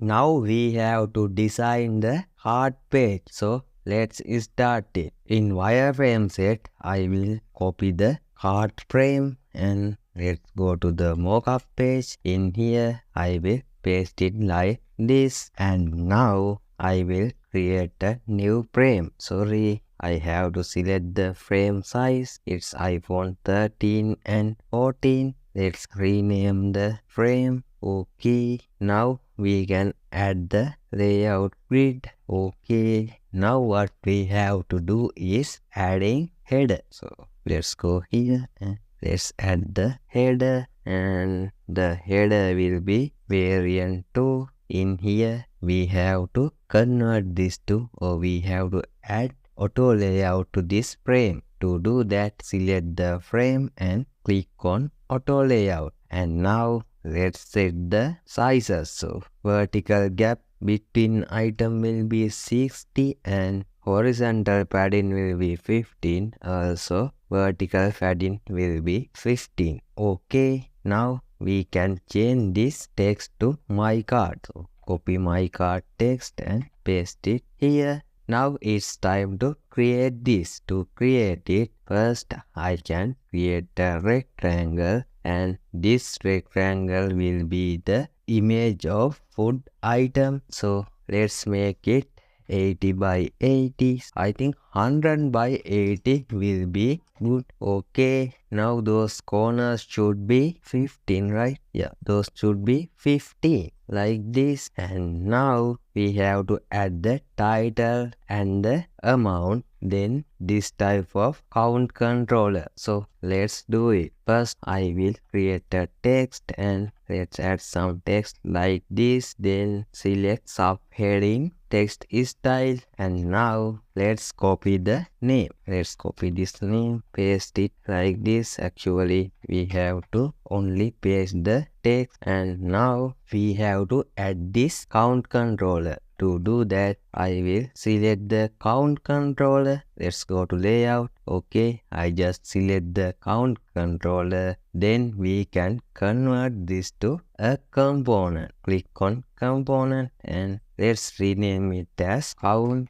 Now we have to design the card page. So let's start it. In wireframe set, I will copy the card frame and let's go to the mockup page. In here, I will paste it like this, and now I will create a new frame. Sorry, I have to select the frame size. It's iPhone 13 and 14. Let's rename the frame. Okay, now we can add the layout grid. Okay, now what we have to do is adding header. So let's go here and let's add the header, and the header will be variant 2. In here we have to convert this to, or we have to add auto layout to this frame. To do that, select the frame and click on auto layout, and now let's set the sizes. So vertical gap between item will be 60 and horizontal padding will be 15. Also vertical padding will be 15. Okay, now we can change this text to my card. So copy my card text and paste it here. Now it's time to create this. To create it, first I can create a rectangle, and this rectangle will be the image of food item. So let's make it 80 by 80. I think 100 by 80 will be good. Okay, now those corners should be 15, right? Yeah, those should be 15 like this. And now we have to add the title and the amount, then this type of count controller. So let's do it. First I will create a text, and let's add some text like this, then select subheading text style, and now let's copy the name. Let's copy this name, paste it like this. Actually we have to only paste the text, and now we have to add this count controller. To do that, I will select the count controller. Let's go to layout. Okay, I just select the count controller. Then we can convert this to a component. Click on component and let's rename it as count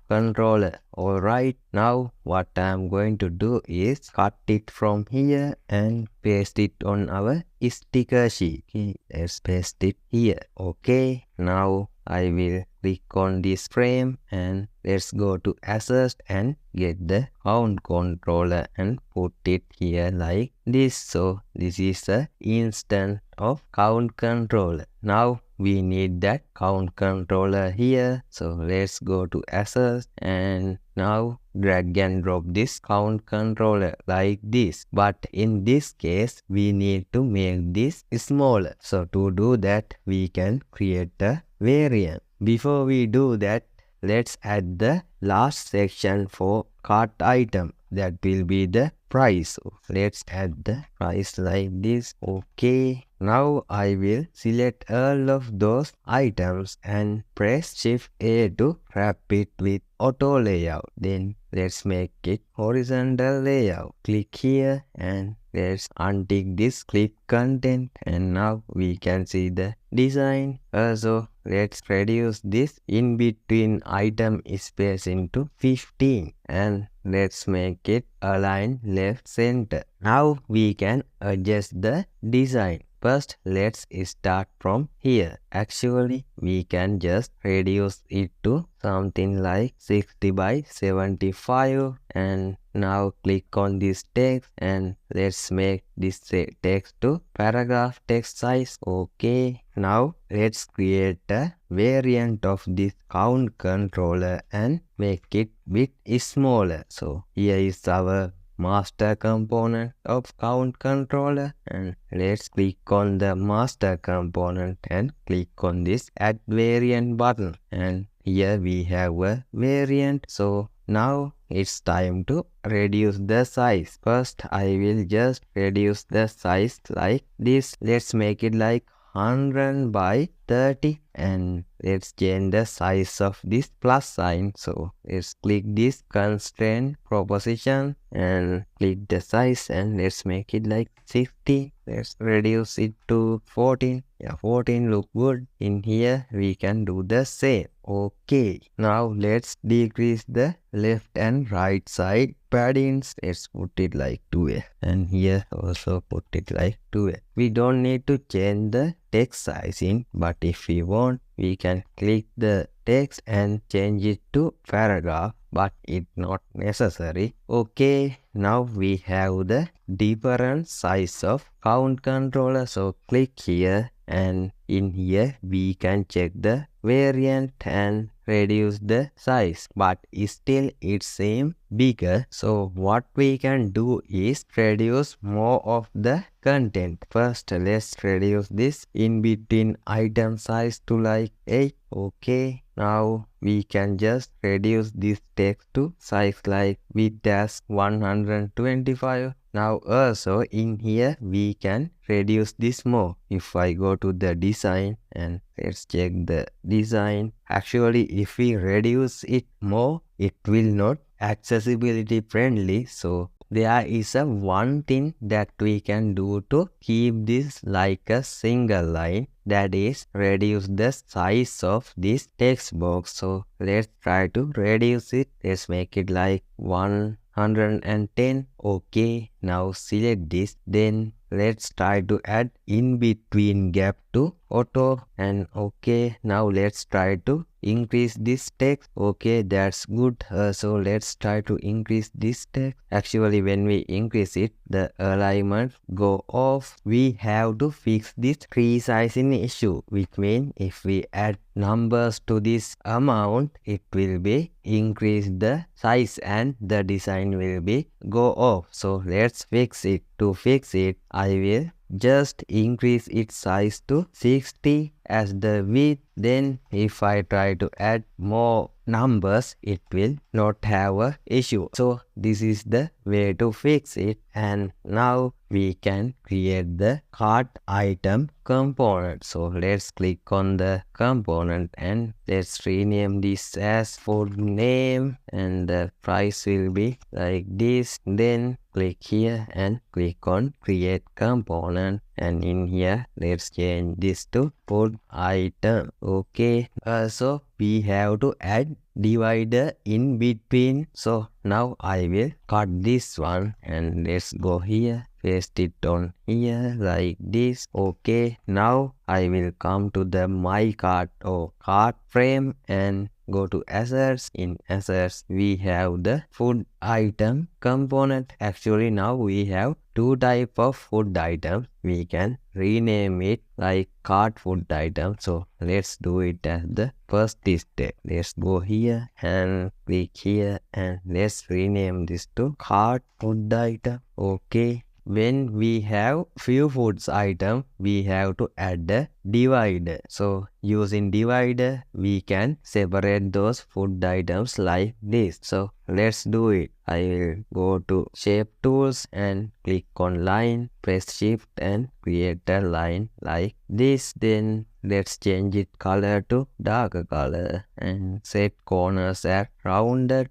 controller. Alright, now what I'm going to do is cut it from here and paste it on our sticker sheet. Okay, let's paste it here. Okay, now I will click on this frame and let's go to assets and get the count controller and put it here like this. So this is the instance of count controller. Now we need that count controller here. So let's go to assets and now drag and drop this count controller like this. But in this case, we need to make this smaller. So to do that, we can create a variant. Before we do that, let's add the last section for cart item. That will be the price. So let's add the price like this. Okay, now I will select all of those items and press Shift A to wrap it with auto layout. Then let's make it horizontal layout. Click here and let's untick this clip content, and now we can see the design. Also, let's reduce this in between item spacing to 15 and let's make it align left center. Now we can adjust the design. First, let's start from here. Actually, we can just reduce it to something like 60 by 75, and now click on this text and let's make this text to paragraph text size. Okay, now let's create a variant of this count controller and make it bit smaller. So here is our master component of count controller, and let's click on the master component and click on this add variant button, and here we have a variant. So now it's time to reduce the size. First I will just reduce the size like this. Let's make it like 100 by 30 and let's change the size of this plus sign. So let's click this constraint proposition and click the size and let's make it like 60. Let's reduce it to 14. Yeah, 14 look good. In here we can do the same. Okay, now let's decrease the left and right side paddings. Let's put it like 2A and here also put it like 2A. We don't need to change the text sizing, but if we want we can click the text and change it to paragraph, but it's not necessary. Okay, now we have the different size of count controller. So click here and in here we can check the variant and reduce the size, but still it seems bigger. So what we can do is reduce more of the content. First let's reduce this in between item size to like 8. Okay, now we can just reduce this text to size like width as 125. Now also in here we can reduce this more. If I go to the design and let's check the design, actually if we reduce it more it will not accessibility friendly. So there is a one thing that we can do to keep this like a single line, that is reduce the size of this text box. So let's try to reduce it. Let's make it like 110. Okay, now select this, then let's try to add in between gap to auto and okay, now let's try to increase this text. Okay, that's good. So let's try to increase this text. Actually when we increase it the alignment go off. We have to fix this resizing issue, which means if we add numbers to this amount it will be increase the size and the design will be go off. So let's fix it. To fix it I will just increase its size to 60 as the width. Then if I try to add more numbers it will not have a issue. So this is the way to fix it. And now we can create the cart item component. So let's click on the component and let's rename this as food name and the price will be like this. Then click here and click on create component and in here let's change this to food item. Okay, so we have to add divider in between. So now I will cut this one and let's go here, paste it on here like this. Okay, now I will come to the my cart or cart frame and go to assets. In assets we have the food item component. Actually now we have two type of food items. We can rename it like cart food item. So let's do it as the first step. Let's go here and click here and let's rename this to cart food item. Okay, when we have few foods item we have to add the divider. So using divider we can separate those food items like this. So let's do it. I will go to shape tools and click on line, press shift and create a line like this. Then let's change it color to darker color and set corners at rounded,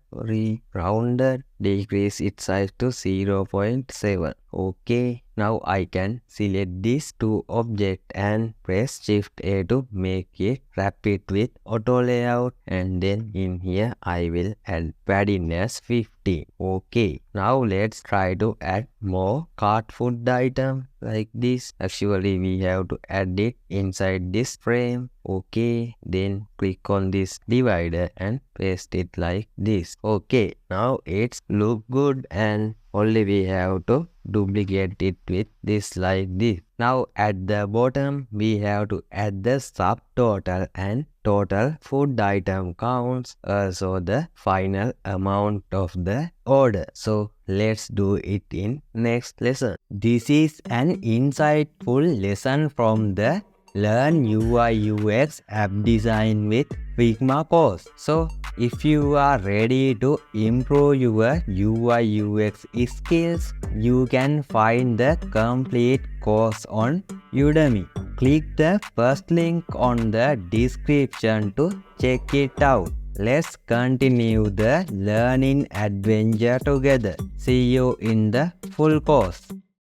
decrease its size to 0.7. Okay, now I can select these two objects and press shift A to make it wrap it with auto layout, and then in here I will add padding as 15. Okay, now let's try to add more cart food item like this. Actually we have to add it inside this frame. Okay, then click on this divider and paste it like this. Okay, now it's look good and only we have to duplicate it with this like this. Now at the bottom we have to add the subtotal and total food item counts, also the final amount of the order. So let's do it in next lesson. This is an insightful lesson from the Learn UI UX App Design with Figma course. So if you are ready to improve your UI UX skills, you can find the complete course on Udemy. Click the first link on the description to check it out. Let's continue the learning adventure together. See you in the full course.